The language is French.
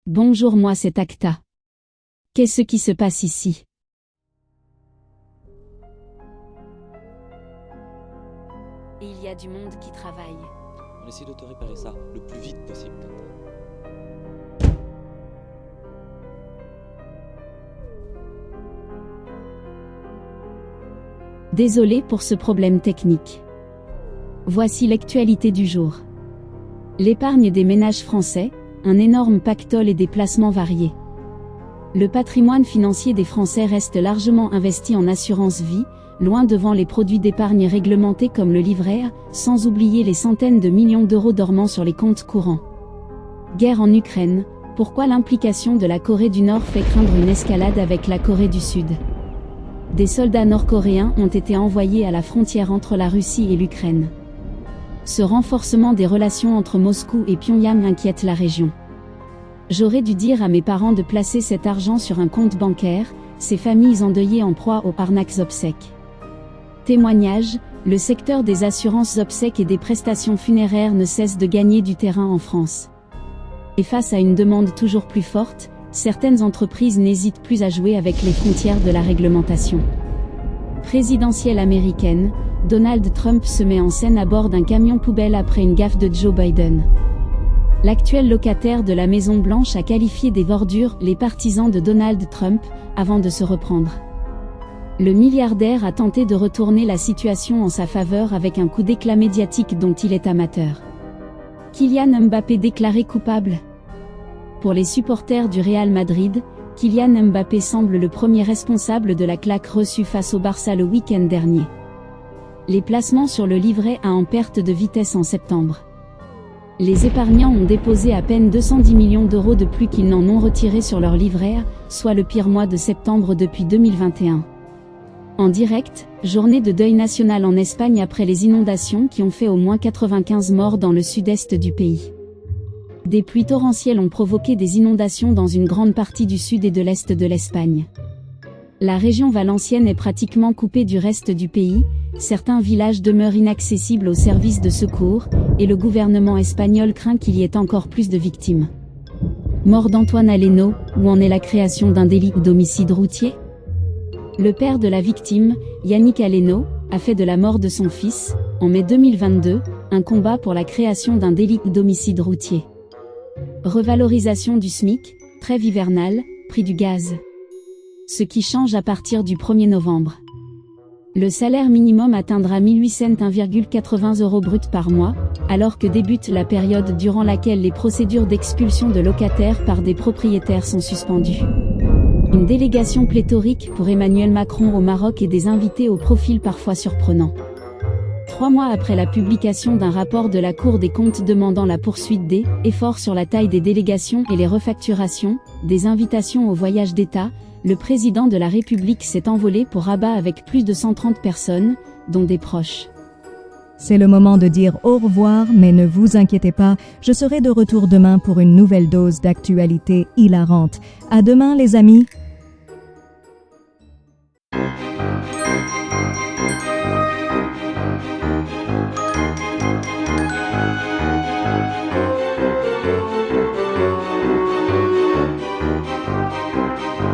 Bonjour, moi c'est Acta. Qu'est-ce qui se passe ici? Il y a du monde qui travaille. On essaie de te réparer ça le plus vite possible. Désolé pour ce problème technique. Voici l'actualité du jour. L'épargne des ménages français, un énorme pactole et des placements variés. Le patrimoine financier des Français reste largement investi en assurance vie, loin devant les produits d'épargne réglementés comme le livret A, sans oublier les centaines de millions d'euros dormant sur les comptes courants. Guerre en Ukraine, pourquoi l'implication de la Corée du Nord fait craindre une escalade avec la Corée du Sud? Des soldats nord-coréens ont été envoyés à la frontière entre la Russie et l'Ukraine. Ce renforcement des relations entre Moscou et Pyongyang inquiète la région. J'aurais dû dire à mes parents de placer cet argent sur un compte bancaire, ces familles endeuillées en proie aux arnaques obsèques. Témoignage, le secteur des assurances obsèques et des prestations funéraires ne cesse de gagner du terrain en France. Et face à une demande toujours plus forte, certaines entreprises n'hésitent plus à jouer avec les frontières de la réglementation. Présidentielle américaine, Donald Trump se met en scène à bord d'un camion poubelle après une gaffe de Joe Biden. L'actuel locataire de la Maison Blanche a qualifié des ordures les partisans de Donald Trump, avant de se reprendre. Le milliardaire a tenté de retourner la situation en sa faveur avec un coup d'éclat médiatique dont il est amateur. Kylian Mbappé déclaré coupable. Pour les supporters du Real Madrid, Kylian Mbappé semble le premier responsable de la claque reçue face au Barça le week-end dernier. Les placements sur le livret A en perte de vitesse en septembre. Les épargnants ont déposé à peine 210 millions d'euros de plus qu'ils n'en ont retiré sur leur livret A, soit le pire mois de septembre depuis 2021. En direct, journée de deuil national en Espagne après les inondations qui ont fait au moins 95 morts dans le sud-est du pays. Des pluies torrentielles ont provoqué des inondations dans une grande partie du sud et de l'est de l'Espagne. La région valencienne est pratiquement coupée du reste du pays, certains villages demeurent inaccessibles aux services de secours, et le gouvernement espagnol craint qu'il y ait encore plus de victimes. Mort d'Antoine Aleno, où en est la création d'un délit d'homicide routier? Le père de la victime, Yannick Aleno, a fait de la mort de son fils, en mai 2022, un combat pour la création d'un délit d'homicide routier. Revalorisation du SMIC, trêve hivernale, prix du gaz. Ce qui change à partir du 1er novembre. Le salaire minimum atteindra 1801,80 € brut par mois, alors que débute la période durant laquelle les procédures d'expulsion de locataires par des propriétaires sont suspendues. Une délégation pléthorique pour Emmanuel Macron au Maroc et des invités au profil parfois surprenant. 3 mois après la publication d'un rapport de la Cour des comptes demandant la poursuite des efforts sur la taille des délégations et les refacturations, des invitations au voyage d'État, le président de la République s'est envolé pour Rabat avec plus de 130 personnes, dont des proches. C'est le moment de dire au revoir, mais ne vous inquiétez pas, je serai de retour demain pour une nouvelle dose d'actualité hilarante. À demain les amis!